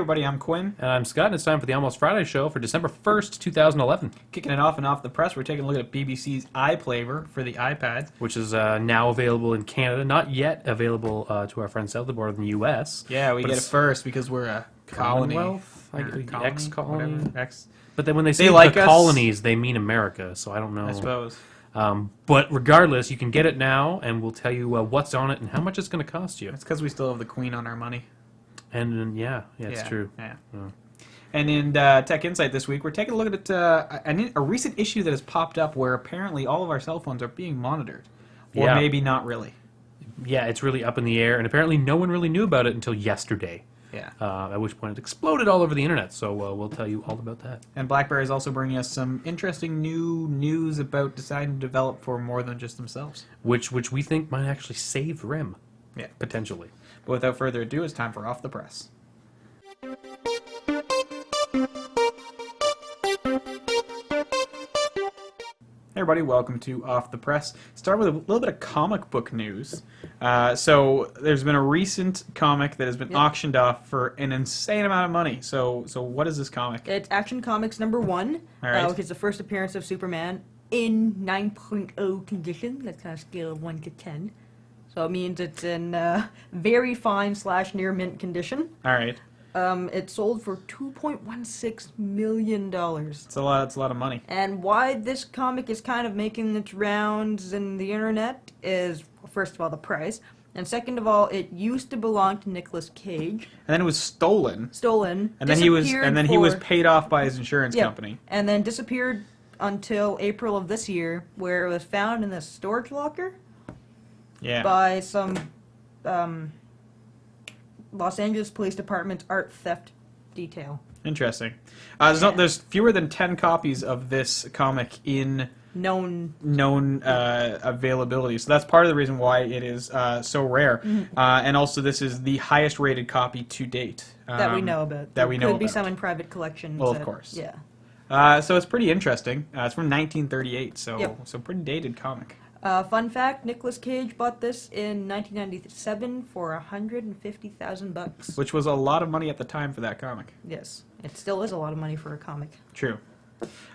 everybody, I'm Quinn. And I'm Scott, and it's time for the Almost Friday show for December 1st, 2011. Kicking it off and off the press, we're taking a look at BBC's iPlayer for the iPad. Which is now available in Canada, not yet available to our friends south of the border in the U.S. Yeah, we get it first because we're a colony. Commonwealth? Ex-colony? But then when they say the colonies, they mean America, so I don't know. I suppose. But regardless, you can get it now, and we'll tell you what's on it and how much it's going to cost you. It's because we still have the Queen on our money. And it's true. Yeah. And in Tech Insight this week, we're taking a look at a recent issue that has popped up where apparently all of our cell phones are being monitored. Or maybe not really. Yeah, it's really up in the air, and apparently no one really knew about it until yesterday. Yeah. At which point it exploded all over the internet, so we'll tell you all about that. And BlackBerry is also bringing us some interesting new news about deciding to develop for more than just themselves. Which we think might actually save RIM. Yeah. Potentially. But without further ado, it's time for Off the Press. Hey everybody, welcome to Off the Press. Start with a little bit of comic book news. So there's been a recent comic that has been auctioned off for an insane amount of money. So what is this comic? It's Action Comics #1, which is the first appearance of Superman in 9.0 condition. That's on a scale of 1 to 10. So it means it's in very fine / near mint condition. All right. It sold for $2.16 million. It's a lot of money. And why this comic is kind of making its rounds in the internet is, first of all, the price. And second of all, it used to belong to Nicolas Cage. And then it was stolen. And then he was paid off by his insurance company. And then disappeared until April of this year, where it was found in a storage locker. Yeah. By some Los Angeles Police Department art theft detail. Interesting. There's fewer than 10 copies of this comic in known availability. So that's part of the reason why it is so rare. Mm-hmm. And also, this is the highest rated copy to date that we know about. There could be some in private collections. Well, of course. Yeah. So it's pretty interesting. It's from 1938, so pretty dated comic. Fun fact: Nicolas Cage bought this in 1997 for $150,000, which was a lot of money at the time for that comic. Yes, it still is a lot of money for a comic. True.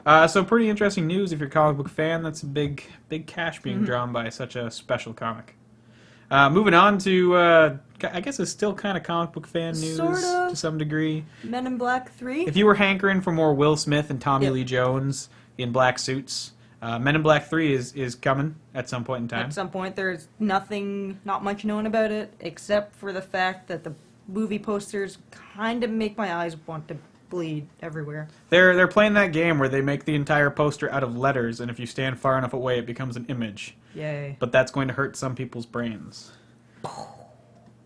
So pretty interesting news if you're a comic book fan. That's a big cash being drawn by such a special comic. Moving on to, I guess it's still kind of comic book fan news to some degree. Men in Black 3. If you were hankering for more Will Smith and Tommy Lee Jones in black suits. Men in Black 3 is coming at some point in time. At some point, there's not much known about it, except for the fact that the movie posters kind of make my eyes want to bleed everywhere. They're playing that game where they make the entire poster out of letters, and if you stand far enough away, it becomes an image. Yay. But that's going to hurt some people's brains.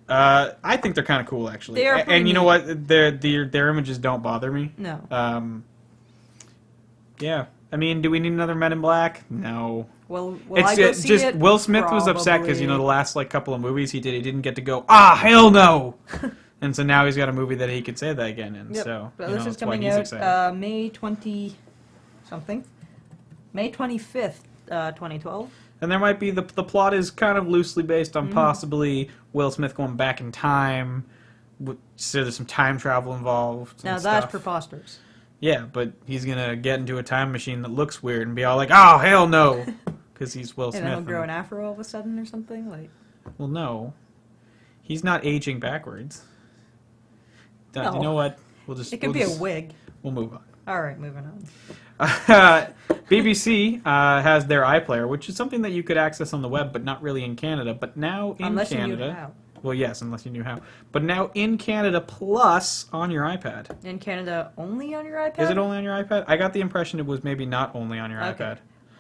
I think they're kind of cool, actually. They are and you know what? Their images don't bother me. No. Yeah. I mean, do we need another Men in Black? No. Well, it's just Will Smith was upset because the last couple of movies he didn't get to go. Hell no! And so now he's got a movie that he could say that again in. Yep. So but this is coming out May 20-something, May 25th, 2012. And there might be the plot is kind of loosely based on possibly Will Smith going back in time. So there's some time travel involved. Now that's preposterous. Yeah, but he's going to get into a time machine that looks weird and be all like, oh, hell no, because he's Will Smith. And then he'll grow an afro all of a sudden or something? Well, no. He's not aging backwards. No. You know what? It could be a wig. We'll move on. All right, moving on. BBC has their iPlayer, which is something that you could access on the web, but not really in Canada. But now in Unless Canada... you knew how. Well, yes, unless you knew how. But now in Canada, plus on your iPad. In Canada, only on your iPad? Is it only on your iPad? I got the impression it was maybe not only on your iPad.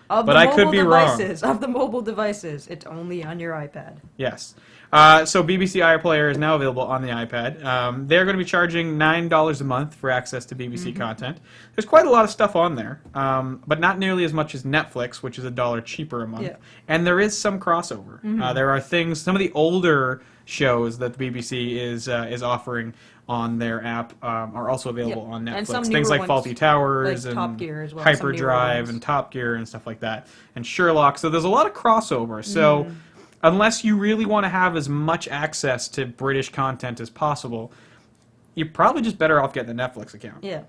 But I could be wrong. Of the mobile devices, it's only on your iPad. Yes. So BBC iPlayer is now available on the iPad. They're going to be charging $9 a month for access to BBC content. There's quite a lot of stuff on there, but not nearly as much as Netflix, which is $1 cheaper a month. Yeah. And there is some crossover. There are things, some of the older shows that the BBC is offering on their app are also available on Netflix. And some things like ones, Faulty Towers like and Top Gear as well, Hyperdrive and Top Gear and stuff like that. And Sherlock. So there's a lot of crossover. So unless you really want to have as much access to British content as possible, you're probably just better off getting the Netflix account. Yeah.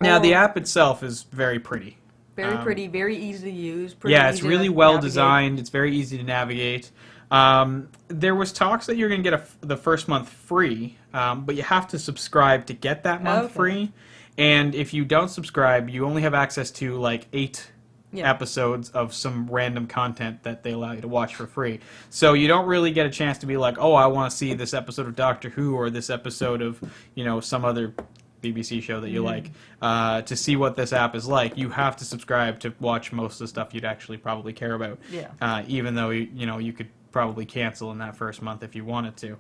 Now, the app itself is very pretty. Very pretty, very easy to use. Yeah, it's easy really to well navigate. designed. It's very easy to navigate. There was talks that you're going to get the first month free, but you have to subscribe to get that month free. And if you don't subscribe, you only have access to like 8 episodes of some random content that they allow you to watch for free. So you don't really get a chance to be like, oh, I want to see this episode of Doctor Who or this episode of, some other BBC show that you like, to see what this app is like. You have to subscribe to watch most of the stuff you'd actually probably care about. Yeah. Even though you could probably cancel in that first month if you wanted to.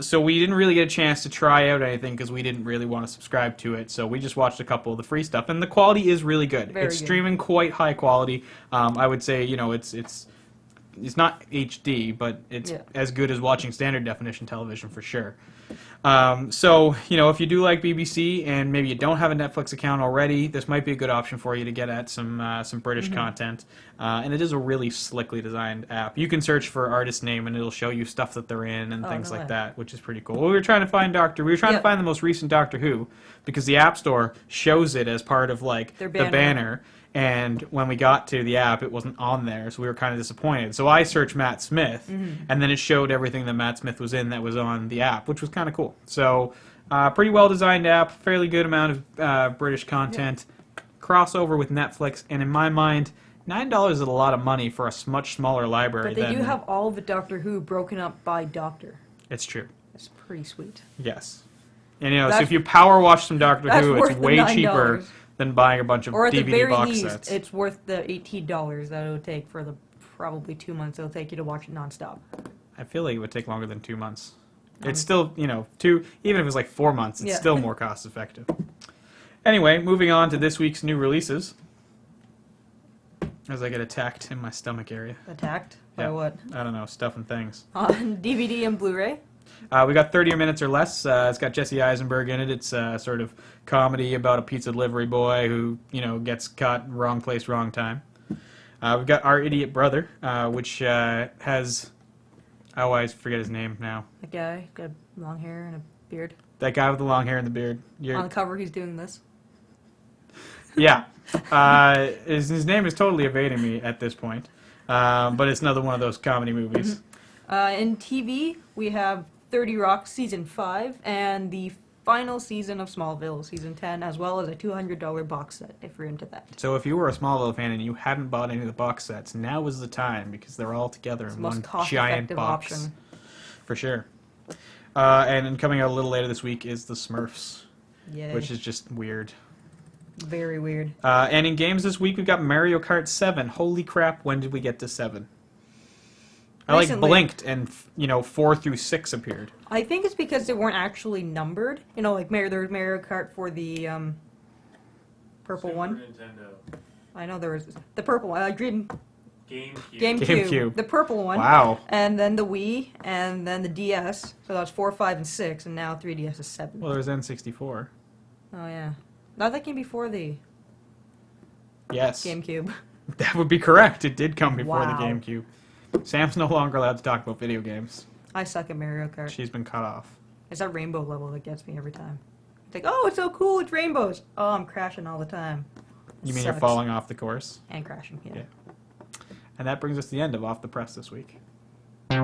So we didn't really get a chance to try out anything because we didn't really want to subscribe to it. So we just watched a couple of the free stuff, and the quality is really good. Very it's good. streaming quite high quality. I would say it's not HD, but it's as good as watching standard definition television for sure. So, if you do like BBC and maybe you don't have a Netflix account already, this might be a good option for you to get at some British content. And it is a really slickly designed app. You can search for artist name and it'll show you stuff that they're in and things like that, which is pretty cool. We were trying to find to find the most recent Doctor Who because the App Store shows it as part of like Their the banner. And when we got to the app, it wasn't on there, so we were kind of disappointed. So I searched Matt Smith, and then it showed everything that Matt Smith was in that was on the app, which was kind of cool. So, pretty well-designed app, fairly good amount of British content, crossover with Netflix, and in my mind, $9 is a lot of money for a much smaller library. But they do have all the Doctor Who broken up by Doctor. It's true. It's pretty sweet. Yes. And, so if you power watch some Doctor Who, it's way $9. cheaper than buying a bunch of or at the DVD very box least, sets. it's worth the $18 that it would take for the probably 2 months it'll take you to watch it nonstop. I feel like it would take longer than 2 months. It's still, even if it was like 4 months, it's still more cost effective. Anyway, moving on to this week's new releases. As I get attacked in my stomach area. Attacked? By Yeah. what? I don't know, stuff and things. On DVD and Blu-ray? We got 30 minutes or less. It's got Jesse Eisenberg in it. It's a sort of comedy about a pizza delivery boy who, gets caught in wrong place, wrong time. We've got Our Idiot Brother, which has... Oh, I forget his name now. That guy got long hair and a beard. That guy with the long hair and the beard. On the cover, he's doing this. Yeah. His name is totally evading me at this point. But it's another one of those comedy movies. In TV, we have 30 Rock Season 5 and the final season of Smallville Season 10, as well as a $200 box set, if you're into that. So if you were a Smallville fan and you hadn't bought any of the box sets, now is the time because they're all together in one giant box. Option. For sure. And then coming out a little later this week is The Smurfs, Yay. which is just weird. Very weird. And in games this week, we've got Mario Kart 7. Holy crap, when did we get to 7? I Recently. blinked and 4 through 6 appeared. I think it's because they weren't actually numbered. There was Mario Kart for the purple one. Nintendo. I know there was the purple one. GameCube. GameCube. The purple one. Wow. And then the Wii, and then the DS. So that's 4, 5, and 6, and now 3DS is 7. Well, there's N64. Oh yeah. No, that came before the Yes. GameCube. That would be correct. It did come before Wow. the GameCube. Sam's no longer allowed to talk about video games. I suck at Mario Kart. She's been cut off. It's that rainbow level that gets me every time. It's like, oh, it's so cool, it's rainbows. Oh, I'm crashing all the time. You mean you're Sucks. falling off the course? And crashing, yeah. And that brings us to the end of Off the Press this week. Hey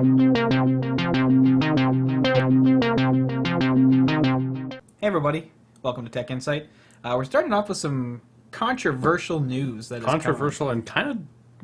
everybody, welcome to Tech Insight. We're starting off with some controversial news. Controversial and kind of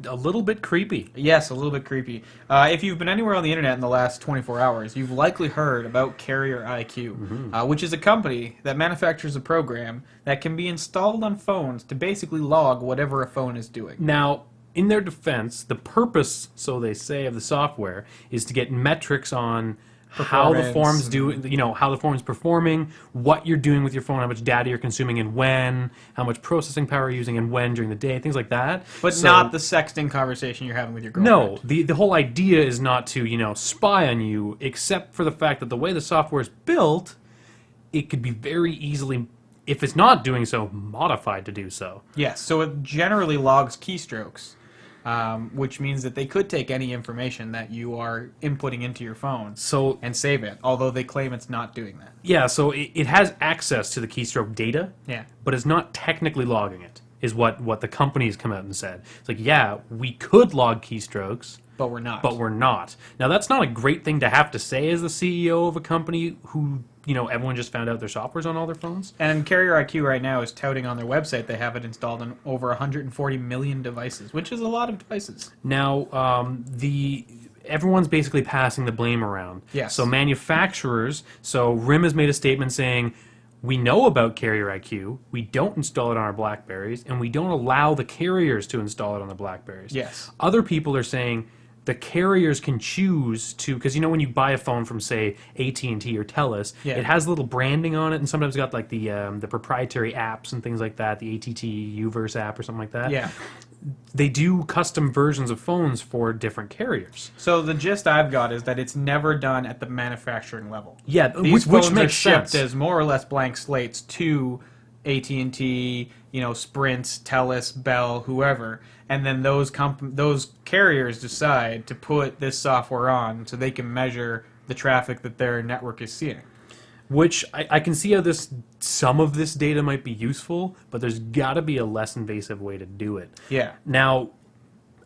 a little bit creepy. Yes, a little bit creepy. If you've been anywhere on the internet in the last 24 hours, you've likely heard about Carrier IQ, which is a company that manufactures a program that can be installed on phones to basically log whatever a phone is doing. Now, in their defense, the purpose, so they say, of the software is to get metrics on how the form's how the form's performing, what you're doing with your phone, how much data you're consuming and when, how much processing power you're using and when during the day, things like that. But not the sexting conversation you're having with your girlfriend. No, the whole idea is not to, spy on you, except for the fact that the way the software is built, it could be very easily, if it's not doing so, modified to do so. Yes, so it generally logs keystrokes. which means that they could take any information that you are inputting into your phone and save it, although they claim it's not doing that. Yeah, so it has access to the keystroke data, but it's not technically logging it, is what the companies come out and said. It's like, yeah, we could log keystrokes, but we're not. Now, that's not a great thing to have to say as the CEO of a company who, everyone just found out their software's on all their phones. And Carrier IQ right now is touting on their website they have it installed on over 140 million devices, which is a lot of devices. Now, everyone's basically passing the blame around. Yes. So manufacturers, RIM has made a statement saying, we know about Carrier IQ, we don't install it on our Blackberries, and we don't allow the carriers to install it on the Blackberries. Yes. Other people are saying the carriers can choose to, because when you buy a phone from, say, AT&T or TELUS, it has little branding on it, and sometimes got like the proprietary apps and things like that, the ATT Uverse app or something like that. Yeah. They do custom versions of phones for different carriers. So the gist I've got is that it's never done at the manufacturing level. Yeah, These which phones makes are shipped sense. as more or less blank slates to AT&T, Sprint, TELUS, Bell, whoever, and then those carriers decide to put this software on so they can measure the traffic that their network is seeing. Which I can see how some of this data might be useful, but there's got to be a less invasive way to do it. Yeah. Now,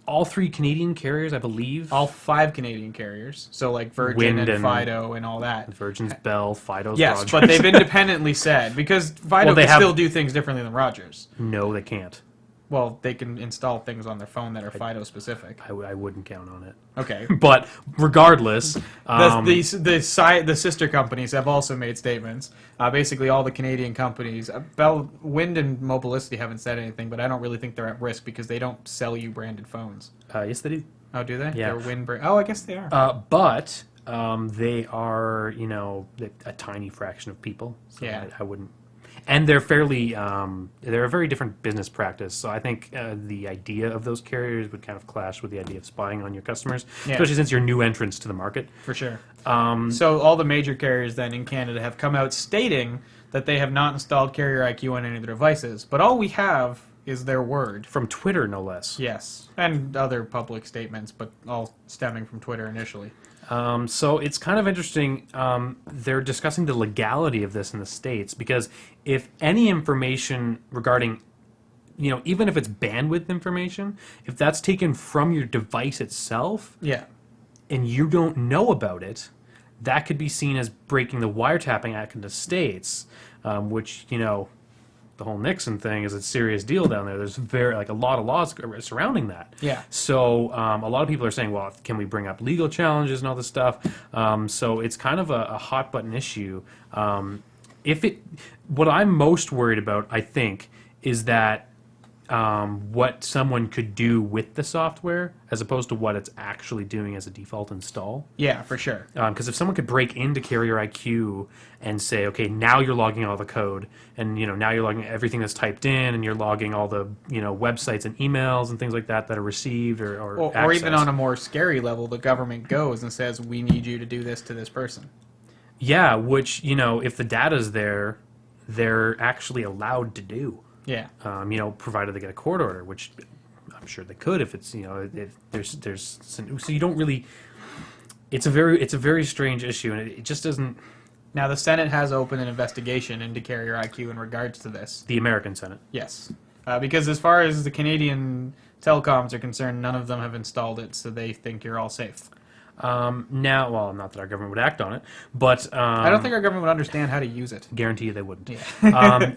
all 3 Canadian carriers, I believe. All 5 Canadian carriers, so like Virgin Wind and Fido and all that. Virgin's Bell, Fido's Yes, Rogers. but they've independently said, because Fido can still do things differently than Rogers. No, they can't. Well, they can install things on their phone that are Fido specific. I wouldn't count on it. Okay. But regardless, the sister companies have also made statements. Basically, all the Canadian companies, Bell, Wind, and Mobilicity haven't said anything, but I don't really think they're at risk because they don't sell you branded phones. yes, they do. Oh, do they? Yeah. They're Wind brand. Oh, I guess they are. But they are, a tiny fraction of people. So Yeah. I wouldn't. And they're fairly, they're a very different business practice. So I think the idea of those carriers would kind of clash with the idea of spying on your customers, especially since you're new entrants to the market. For sure. So all the major carriers then in Canada have come out stating that they have not installed Carrier IQ on any of their devices. But all we have is their word. From Twitter, no less. Yes. And other public statements, but all stemming from Twitter initially. So it's kind of interesting. They're discussing the legality of this in the States because if any information regarding, even if it's bandwidth information, if that's taken from your device itself, and you don't know about it, that could be seen as breaking the wiretapping act in the States, which, the whole Nixon thing is a serious deal down there. There's a lot of laws surrounding that. Yeah. So a lot of people are saying, well, can we bring up legal challenges and all this stuff? So it's kind of a hot button issue. What I'm most worried about, I think, is that what someone could do with the software as opposed to what it's actually doing as a default install. Yeah, for sure. Because if someone could break into Carrier IQ and say, okay, now you're logging all the code, and now you're logging everything that's typed in, and you're logging all the websites and emails and things like that are received or even on a more scary level, the government goes and says, we need you to do this to this person. Yeah, which if the data's there, they're actually allowed to do. Yeah. Provided they get a court order, which I'm sure they could if it's if there's so you don't really. It's a very strange issue, and it just doesn't. Now the Senate has opened an investigation into Carrier IQ in regards to this. The American Senate. Yes, because as far as the Canadian telecoms are concerned, none of them have installed it, so they think you're all safe. Now, well, not that our government would act on it, but I don't think our government would understand how to use it. Guarantee you they wouldn't. Yeah.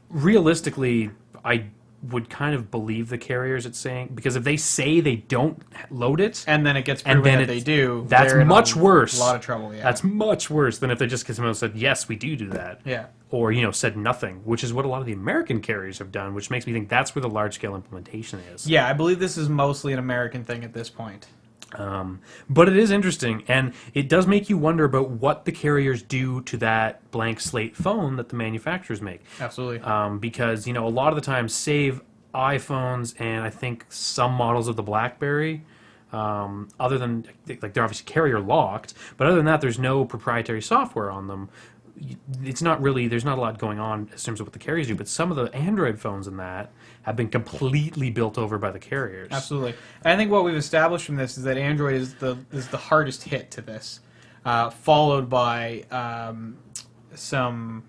Realistically, I would kind of believe the carriers it's saying, because if they say they don't load it, and then it gets proven that they do, that's much worse. A lot of trouble, yeah. That's much worse than if they just came out and said, yes, we do that. Yeah. Or, said nothing, which is what a lot of the American carriers have done, which makes me think that's where the large-scale implementation is. Yeah, I believe this is mostly an American thing at this point. But it is interesting, and it does make you wonder about what the carriers do to that blank slate phone that the manufacturers make. Absolutely. Because, a lot of the time, save iPhones and I think some models of the Blackberry, other than, they're obviously carrier locked, but other than that, there's no proprietary software on them. it's not really, there's not a lot going on in terms of what the carriers do, but some of the Android phones in that have been completely built over by the carriers. Absolutely. And I think what we've established from this is that Android is the hardest hit to this, followed by some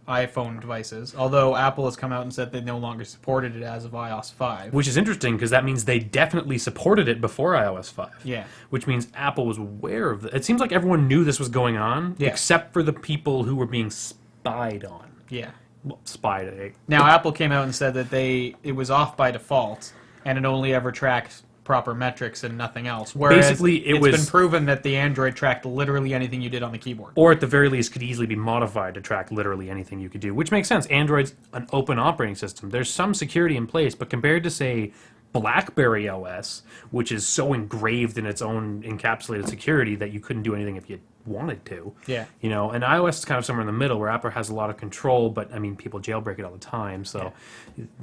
iPhone devices, although Apple has come out and said they no longer supported it as of iOS 5. Which is interesting because that means they definitely supported it before iOS 5. Yeah. Which means Apple was aware of it. It seems like everyone knew this was going on, except for the people who were being spied on. Yeah. Well, spied. Now, Apple came out and said that it was off by default, and it only ever tracked proper metrics and nothing else. Whereas basically, it's been proven that the Android tracked literally anything you did on the keyboard. Or at the very least could easily be modified to track literally anything you could do, which makes sense. Android's an open operating system. There's some security in place, but compared to, say, Blackberry OS, which is so engraved in its own encapsulated security that you couldn't do anything if you wanted to. Yeah. You know, and iOS is kind of somewhere in the middle where Apple has a lot of control, but I mean, people jailbreak it all the time. So,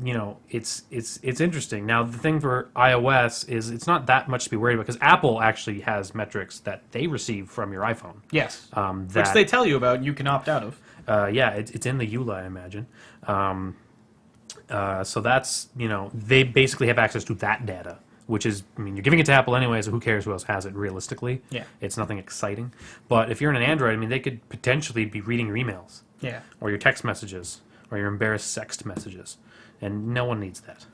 you know, it's interesting. Now, the thing for iOS is it's not that much to be worried about because Apple actually has metrics that they receive from your iPhone. Yes. Which they tell you about and you can opt out of. Yeah, it's in the EULA, I imagine. So that's, you know, they basically have access to that data, which is, I mean, you're giving it to Apple anyway, so who cares who else has it realistically? Yeah. It's nothing exciting. But if you're in an Android, I mean, they could potentially be reading your emails. Yeah. Or your text messages, or your embarrassed sext messages. And no one needs that.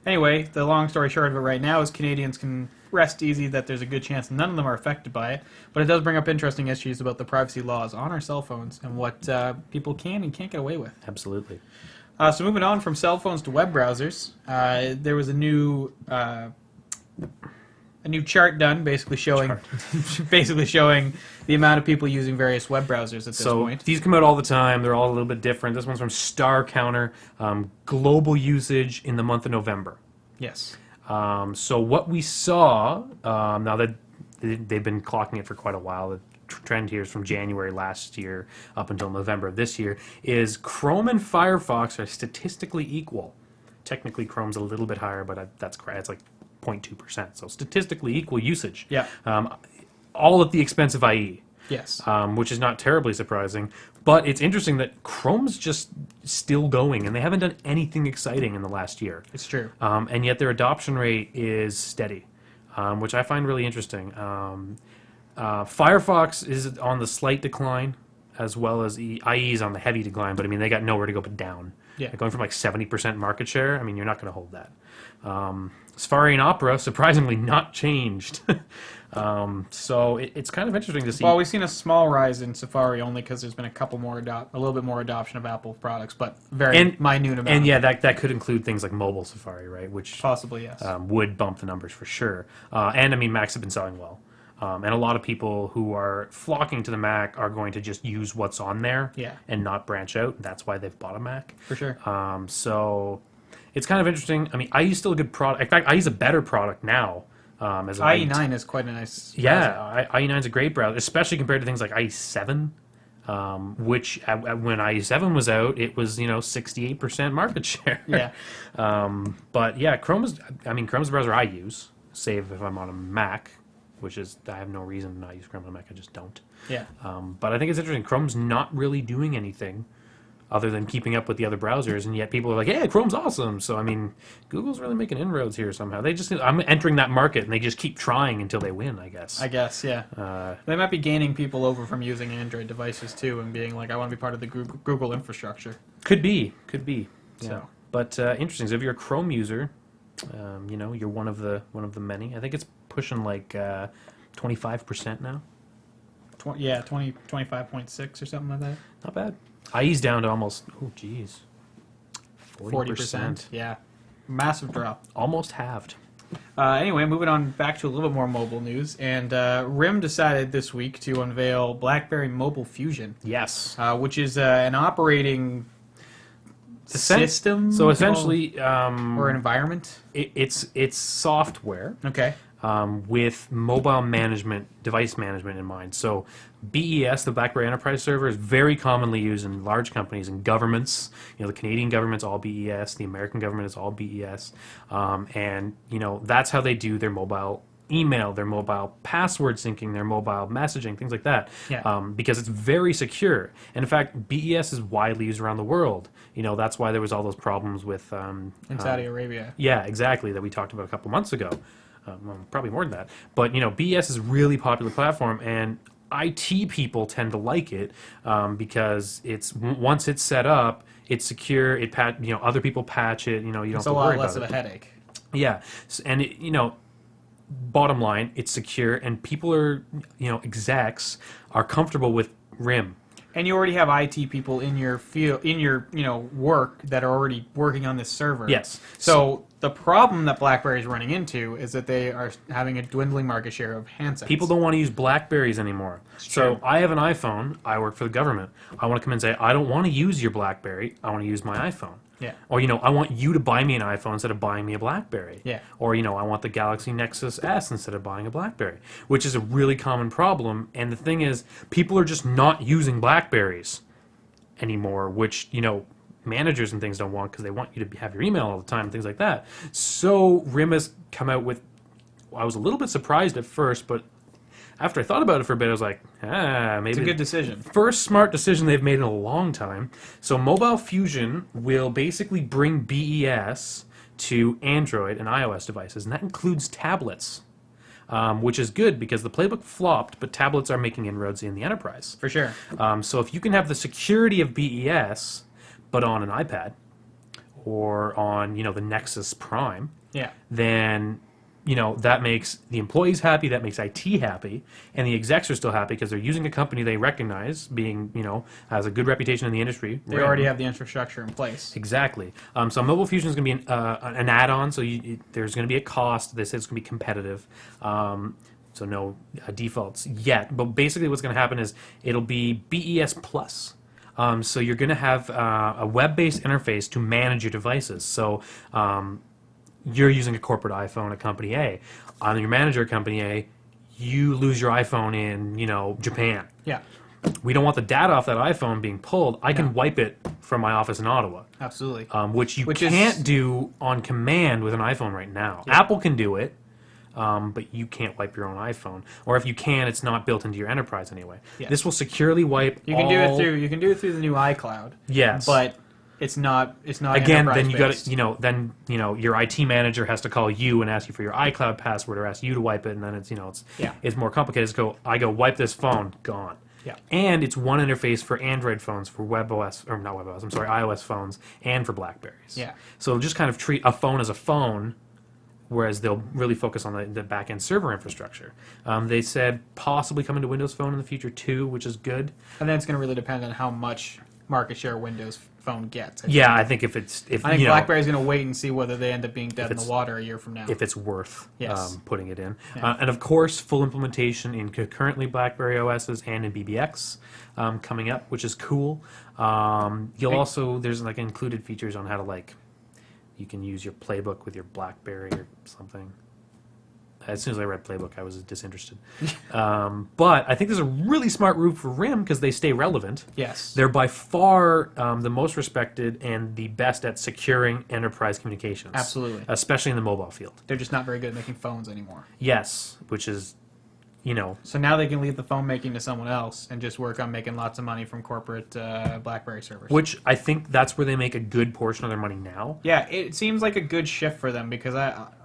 Anyway, the long story short of it right now is Canadians can rest easy that there's a good chance none of them are affected by it, but it does bring up interesting issues about the privacy laws on our cell phones and what people can and can't get away with. Absolutely. So moving on from cell phones to web browsers, there was a new chart done, basically showing the amount of people using various web browsers at this point. These come out all the time. They're all a little bit different. This one's from Star Counter, global usage in the month of November. Yes. So what we saw, now that they've been clocking it for quite a while, the trend here is from January last year up until November of this year, is Chrome and Firefox are statistically equal. Technically, Chrome's a little bit higher, but that's correct. It's like 0.2%. So statistically equal usage. Yeah. All at the expense of IE. Yes. Which is not terribly surprising. But it's interesting that Chrome's just still going, and they haven't done anything exciting in the last year. It's true. And yet their adoption rate is steady, which I find really interesting. Firefox is on the slight decline, as well as IE is on the heavy decline, but I mean, they got nowhere to go but down. Yeah. Going from like 70% market share, I mean, you're not going to hold that. Safari and Opera, surprisingly, not changed. So it's kind of interesting to see. Well, we've seen a small rise in Safari only because there's been a little bit more adoption of Apple products, but minute amount. And yeah, that could include things like mobile Safari, right? Which possibly, yes. Would bump the numbers for sure. And I mean, Macs have been selling well. And a lot of people who are flocking to the Mac are going to just use what's on there and not branch out. That's why they've bought a Mac. For sure. So it's kind of interesting. I mean, IE's still a good product. In fact, IE's a better product now. As IE9 is quite a nice browser. Yeah, IE9 is a great browser, especially compared to things like IE7, which when IE7 was out, it was 68% market share. Yeah. But yeah, Chrome's the browser I use, save if I'm on a Mac, which is, I have no reason to not use Chrome on a Mac, I just don't. Yeah. But I think it's interesting. Chrome's not really doing anything other than keeping up with the other browsers, and yet people are like, "Hey, Chrome's awesome." So I mean, Google's really making inroads here somehow. I'm entering that market, and they just keep trying until they win, I guess. Yeah. They might be gaining people over from using Android devices too, and being like, "I want to be part of the Google infrastructure." Could be. Yeah. So. But interesting. So if you're a Chrome user, you're one of the many. I think it's pushing like 25% now. 25.6 or something like that. Not bad. IE's down to almost, 40%. Yeah. Massive drop. Almost halved. Anyway, moving on back to a little bit more mobile news. And RIM decided this week to unveil Blackberry Mobile Fusion. Yes. Which is an operating system? So essentially... or an environment? It's software. Okay. With mobile management, device management in mind. So BES, the BlackBerry Enterprise Server, is very commonly used in large companies and governments. The Canadian government's all BES, the American government is all BES, and that's how they do their mobile email, their mobile password syncing, their mobile messaging, things like that. Yeah. Because it's very secure. And in fact, BES is widely used around the world. That's why there was all those problems with in Saudi Arabia. Yeah, exactly, that we talked about a couple months ago. Well, probably more than that. But BES is a really popular platform, and IT people tend to like it because once it's set up, it's secure. Other people patch it. You don't have to worry about it. It's a lot less of a headache. Yeah, and bottom line, it's secure, and people are, execs are comfortable with RIM. And you already have IT people in your field, in your work that are already working on this server. Yes. So the problem that BlackBerry is running into is that they are having a dwindling market share of handsets. People don't want to use BlackBerries anymore. So I have an iPhone. I work for the government. I want to come in and say, I don't want to use your BlackBerry. I want to use my iPhone. Yeah. Or, I want you to buy me an iPhone instead of buying me a BlackBerry. Yeah. Or, I want the Galaxy Nexus S instead of buying a BlackBerry, which is a really common problem. And the thing is, people are just not using BlackBerries anymore, which, managers and things don't want because they want you to have your email all the time and things like that. So RIM has come out with, I was a little bit surprised at first, but after I thought about it for a bit, I was like, maybe it's a good decision. First smart decision they've made in a long time. So Mobile Fusion will basically bring BES to Android and iOS devices, and that includes tablets, which is good because the playbook flopped, but tablets are making inroads in the enterprise. For sure. So if you can have the security of BES, but on an iPad or on the Nexus Prime, then that makes the employees happy, that makes IT happy, and the execs are still happy because they're using a company they recognize being, has a good reputation in the industry. They already have the infrastructure in place. Exactly. So Mobile Fusion is going to be an add-on, so there's going to be a cost. They say it's going to be competitive. So no defaults yet. But basically what's going to happen is it'll be BES Plus. So you're going to have a web-based interface to manage your devices. So you're using a corporate iPhone at Company A. I'm your manager at Company A. You lose your iPhone in, Japan. Yeah. We don't want the data off that iPhone being pulled. I can wipe it from my office in Ottawa. Absolutely. Which you can't do on command with an iPhone right now. Yeah. Apple can do it, but you can't wipe your own iPhone. Or if you can, it's not built into your enterprise anyway. Yes. This will securely wipe You can do it through the new iCloud. Yes. But it's not again, then you got to, then your IT manager has to call you and ask you for your iCloud password or ask you to wipe it, and then it's more complicated. I go wipe this phone, gone. Yeah. And it's one interface for Android phones, for iOS phones, and for Blackberries. Yeah. So it'll just kind of treat a phone as a phone, whereas they'll really focus on the back-end server infrastructure. They said possibly coming to Windows Phone in the future too, which is good. And then it's going to really depend on how much market share Windows Phone gets. I think if BlackBerry's going to wait and see whether they end up being dead in the water a year from now. If it's worth putting it in. Yeah. And of course, full implementation in concurrently BlackBerry OSs and in BBX coming up, which is cool. There's included features on how to you can use your playbook with your BlackBerry or something. As soon as I read Playbook, I was disinterested. But I think there's a really smart move for RIM because they stay relevant. Yes. They're by far the most respected and the best at securing enterprise communications. Absolutely. Especially in the mobile field. They're just not very good at making phones anymore. Yes, which is, So now they can leave the phone making to someone else and just work on making lots of money from corporate BlackBerry servers. Which I think that's where they make a good portion of their money now. Yeah, it seems like a good shift for them because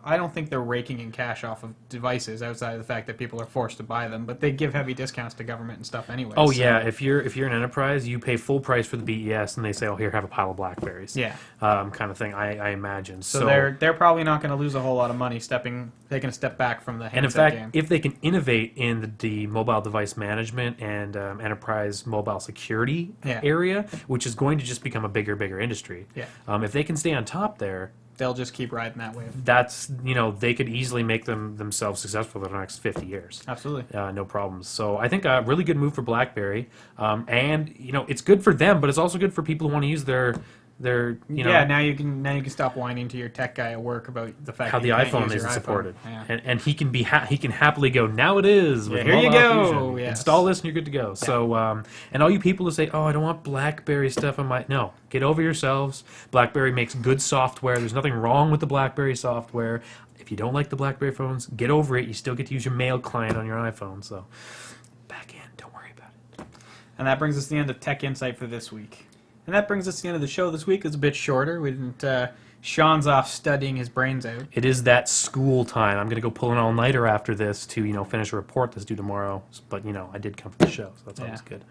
I don't think they're raking in cash off of devices outside of the fact that people are forced to buy them, but they give heavy discounts to government and stuff anyway. Oh, so. Yeah, if you're an enterprise, you pay full price for the BES and they say, oh, here, have a pile of Blackberries. Yeah. Kind of thing, I imagine. So they're probably not going to lose a whole lot of money they can step back from the handset And in fact, game. if they can innovate in the mobile device management and enterprise mobile security area, which is going to just become a bigger industry. Yeah. If they can stay on top there, they'll just keep riding that wave. That's, they could easily make themselves successful for the next 50 years. Absolutely. No problems. So I think a really good move for BlackBerry. And, it's good for them, but it's also good for people who want to use their They're yeah. Now you can stop whining to your tech guy at work about the fact how that the you can't iPhone use isn't your iPhone. supported, Yeah. and he can be he can happily go. Now it is. With Here you Mobile go, Fusion. yes. Install this and you're good to go. So and all you people who say, "Oh, I don't want BlackBerry stuff on my," no, get over yourselves. BlackBerry makes good software. There's nothing wrong with the BlackBerry software. If you don't like the BlackBerry phones, get over it. You still get to use your mail client on your iPhone. So back end, don't worry about it. And that brings us to the end of Tech Insight for this week. And that brings us to the end of the show this week. It's a bit shorter. We didn't. Sean's off studying his brains out. It is that school time. I'm going to go pull an all-nighter after this to, finish a report that's due tomorrow. But, I did come for the show, so that's always good.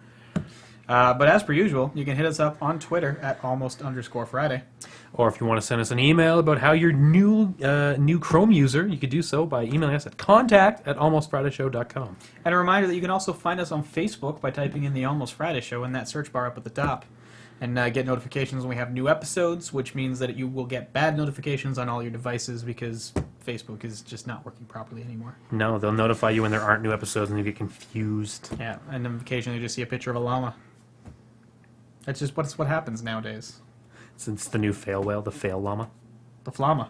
But as per usual, you can hit us up on Twitter at @almost_Friday. Or if you want to send us an email about how you're new Chrome user, you could do so by emailing us at contact@almostfridayshow.com. And a reminder that you can also find us on Facebook by typing in the Almost Friday Show in that search bar up at the top. And get notifications when we have new episodes, which means that you will get bad notifications on all your devices because Facebook is just not working properly anymore. No, they'll notify you when there aren't new episodes and you get confused. Yeah, and then occasionally you just see a picture of a llama. That's just what happens nowadays. It's the new fail whale, the fail llama. The flama.